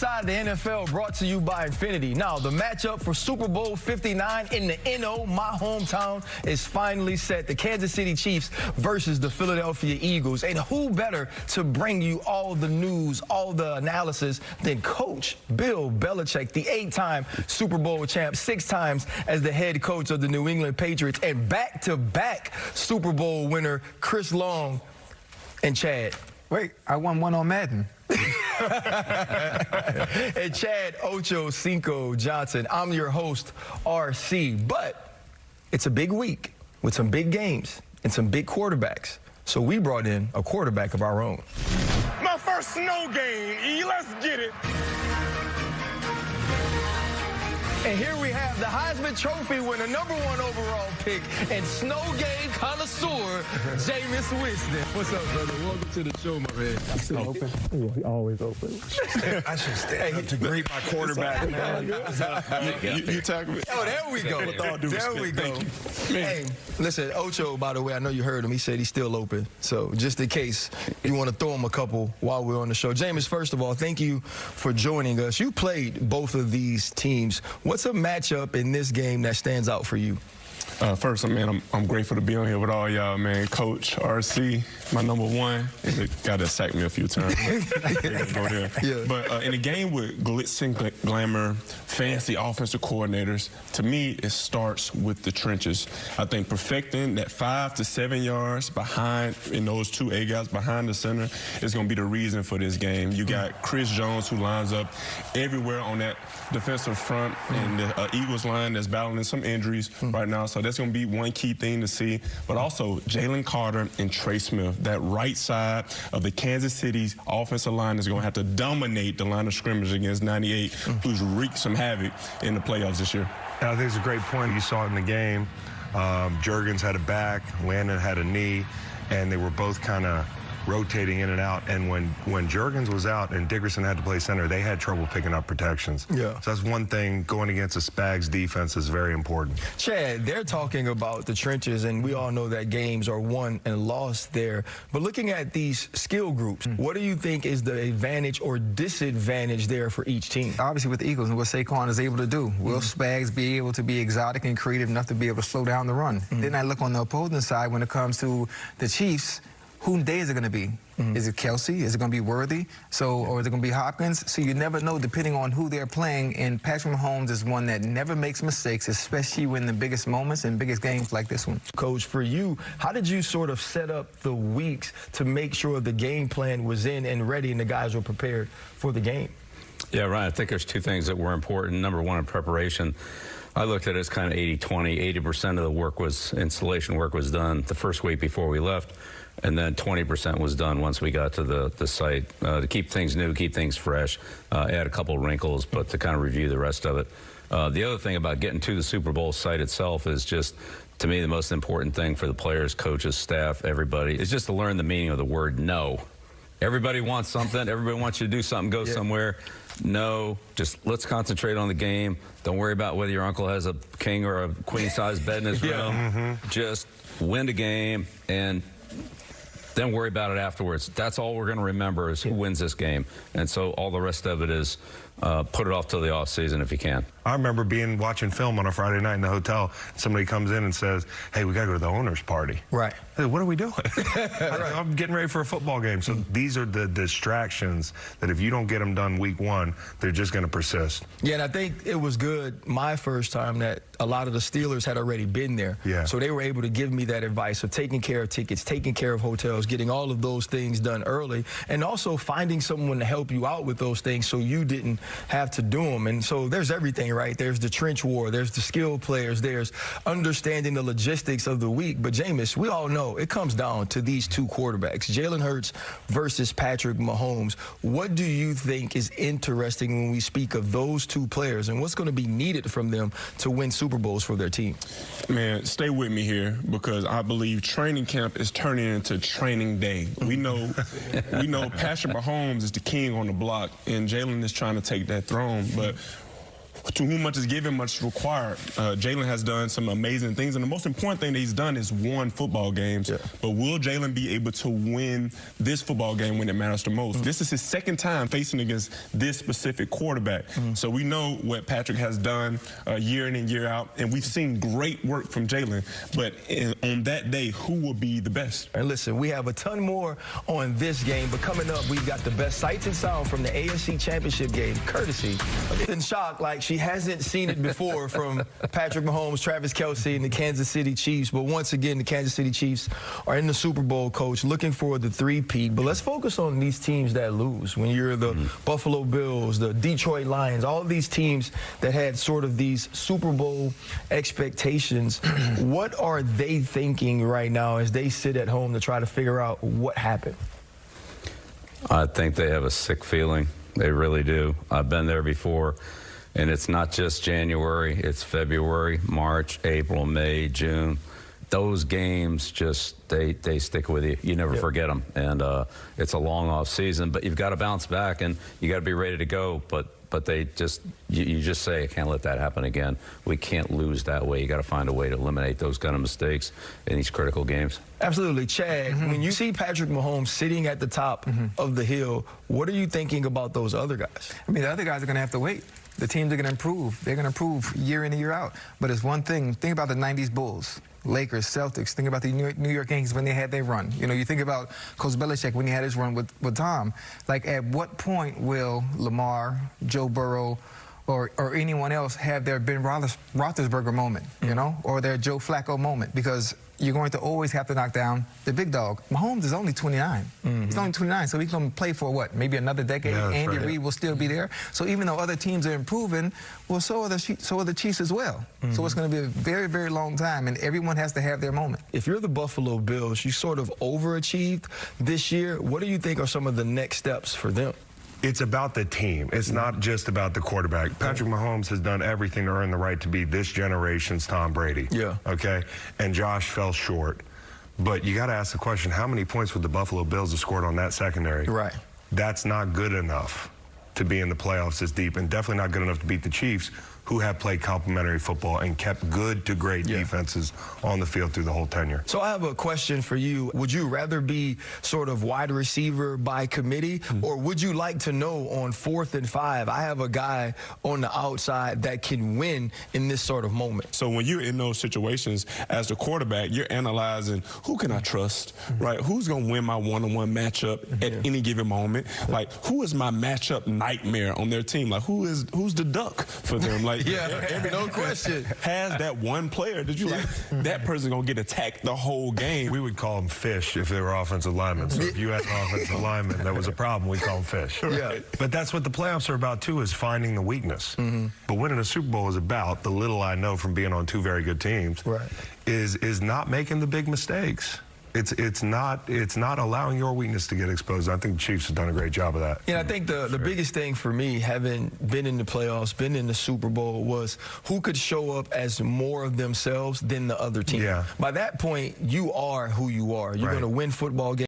Inside the NFL brought to you by Infinity. Now, the matchup for Super Bowl 59 in the NO, my hometown, is finally set. The Kansas City Chiefs versus the Philadelphia Eagles. And who better to bring you all the news, all the analysis than Coach Bill Belichick, the 8-time Super Bowl champ, 6 times as the head coach of the New England Patriots, and back-to-back Super Bowl winner Chris Long and Chad. Wait, I won one on Madden. And Chad Ocho Cinco Johnson. I'm your host, RC. But it's a big week with some big games and some big quarterbacks. So we brought in a quarterback of our own. My first snow game. Let's get it. And here we have the Heisman Trophy winner, #1 overall pick, and snow game connoisseur, Jameis Winston. What's up, brother? Welcome to the show, my man. I'm still open. Yeah, always open. I should stand up to greet my quarterback, man. You tackle me. Oh, there we go. With all due respect, there we go. thank you. Hey, listen, Ocho, by the way, I know you heard him. He said he's still open. So just in case you want to throw him a couple while we're on the show. Jameis, first of all, thank you for joining us. You played both of these teams. What's a matchup in this game that stands out for you? First, man, I'm grateful to be on here with all y'all, man. Coach, RC, my #1. Got to sack me a few times. Go there. Yeah. But in a game with glitz and glamour, fancy offensive coordinators, to me, it starts with the trenches. I think perfecting that 5 to 7 yards behind, in those 2 A guys behind the center, is going to be the reason for this game. You got Chris Jones, who lines up everywhere on that defensive front, and the Eagles line that's battling some injuries right now. So that's going to be one key thing to see. But also Jalen Carter and Trey Smith, that right side of the Kansas City's offensive line is going to have to dominate the line of scrimmage against 98, who's wreaked some havoc in the playoffs this year. I think it's a great point. You saw it in the game. Juergens had a back, Landon had a knee, and they were both kind of rotating in and out. And when Juergens was out and Dickerson had to play center, they had trouble picking up protections. Yeah. So that's one thing. Going against a Spags defense is very important. Chad, they're talking about the trenches, and we all know that games are won and lost there. But looking at these skill groups, what do you think is the advantage or disadvantage there for each team? Obviously, with the Eagles and what Saquon is able to do, will Spags be able to be exotic and creative enough to be able to slow down the run? Then I look on the opposing side when it comes to the Chiefs. Who day is it going to be? Is it Kelsey? Is it going to be Worthy? Or is it going to be Hopkins? So you never know depending on who they're playing. And Patrick Mahomes is one that never makes mistakes, especially when the biggest moments and biggest games like this one. Coach, for you, how did you sort of set up the weeks to make sure the game plan was in and ready and the guys were prepared for the game? Yeah, Ryan, I think there's 2 things that were important. #1, in preparation. I looked at it as kind of 80-20. 80% of the work was, installation work was done the first week before we left, and then 20% was done once we got to the site to keep things new, keep things fresh, add a couple wrinkles, but to kind of review the rest of it. The other thing about getting to the Super Bowl site itself is just, to me, the most important thing for the players, coaches, staff, everybody, is just to learn the meaning of the word no. Everybody wants something. Everybody wants you to do something, go somewhere. No, just let's concentrate on the game. Don't worry about whether your uncle has a king or a queen-size bed in his room. Just win the game and then worry about it afterwards. That's all we're going to remember is who wins this game. And so all the rest of it is put it off till the off season if you can. I remember watching film on a Friday night in the hotel. Somebody comes in and says, "Hey, we got to go to the owner's party." Right. I said, "What are we doing?" I'm getting ready for a football game. So these are the distractions that if you don't get them done week 1, they're just going to persist. Yeah, and I think it was good my first time that a lot of the Steelers had already been there. Yeah. So they were able to give me that advice of taking care of tickets, taking care of hotels, getting all of those things done early, and also finding someone to help you out with those things so you didn't have to do them. And so there's everything, right? There's the trench war, there's the skill players, there's understanding the logistics of the week. But Jameis, we all know it comes down to these 2 quarterbacks, Jalen Hurts versus Patrick Mahomes. What do you think is interesting when we speak of those 2 players, and what's going to be needed from them to win Super Bowls for their team? Man, stay with me here because I believe training camp is turning into training day. We know Patrick Mahomes is the king on the block, and Jalen is trying to take that throne. But to whom much is given, much is required. Jalen has done some amazing things, and the most important thing that he's done is won football games. Yeah. But will Jalen be able to win this football game when it matters the most? This is his second time facing against this specific quarterback. So we know what Patrick has done year in and year out, and we've seen great work from Jalen. But on that day, who will be the best? And listen, we have a ton more on this game, but coming up, we've got the best sights and sound from the AFC Championship game, courtesy of in shock like she hasn't seen it before from Patrick Mahomes, Travis Kelce, and the Kansas City Chiefs. But once again, the Kansas City Chiefs are in the Super Bowl, Coach, looking for the three-peat. But let's focus on these teams that lose. When you're the Buffalo Bills, the Detroit Lions, all of these teams that had sort of these Super Bowl expectations, what are they thinking right now as they sit at home to try to figure out what happened? I think they have a sick feeling. They really do. I've been there before, and it's not just January. It's February, March, April, May, June. Those games just, they stick with you. You never forget them. And it's a long off season, but you've got to bounce back, and you got to be ready to go. But they just, you just say, I can't let that happen again. We can't lose that way. You got to find a way to eliminate those kind of mistakes in these critical games. Absolutely. Chad, when you see Patrick Mahomes sitting at the top of the hill, what are you thinking about those other guys? I mean, the other guys are going to have to wait. The teams are going to improve. They're going to improve year in and year out. But it's one thing. Think about the 90s Bulls, Lakers, Celtics. Think about the New York Yankees when they had their run. You know, you think about Coach Belichick when he had his run with Tom. Like, at what point will Lamar, Joe Burrow, or anyone else have their Ben Roethlisberger moment, you know, or their Joe Flacco moment? Because you're going to always have to knock down the big dog. Mahomes is only 29. He's only 29, so he's going to play for, what, maybe another decade? Yeah, Andy Reid will still be there. So even though other teams are improving, well, so are the Chiefs as well. So it's going to be a very, very long time, and everyone has to have their moment. If you're the Buffalo Bills, you sort of overachieved this year. What do you think are some of the next steps for them? It's about the team. It's not just about the quarterback. Patrick Mahomes has done everything to earn the right to be this generation's Tom Brady. Yeah. Okay? And Josh fell short. But you got to ask the question, how many points would the Buffalo Bills have scored on that secondary? Right. That's not good enough to be in the playoffs this deep, and definitely not good enough to beat the Chiefs, who have played complementary football and kept good to great defenses on the field through the whole tenure. So I have a question for you. Would you rather be sort of wide receiver by committee, or would you like to know on 4th and 5, I have a guy on the outside that can win in this sort of moment? So when you're in those situations as the quarterback, you're analyzing, who can I trust, right? Who's going to win my one-on-one matchup at any given moment? Like, who is my matchup nightmare on their team? Like, who's the duck for them? Like, no question. Has that one player that you like, that person's going to get attacked the whole game. We would call them fish if they were offensive linemen. So if you had an offensive lineman that was a problem, we'd call them fish. Yeah. But that's what the playoffs are about, too, is finding the weakness. But winning a Super Bowl is about, the little I know from being on two very good teams, is not making the big mistakes. It's not allowing your weakness to get exposed. I think the Chiefs have done a great job of that. Yeah, I think the biggest thing for me, having been in the playoffs, been in the Super Bowl, was who could show up as more of themselves than the other team. Yeah. By that point, you are who you are. You're going to win football games.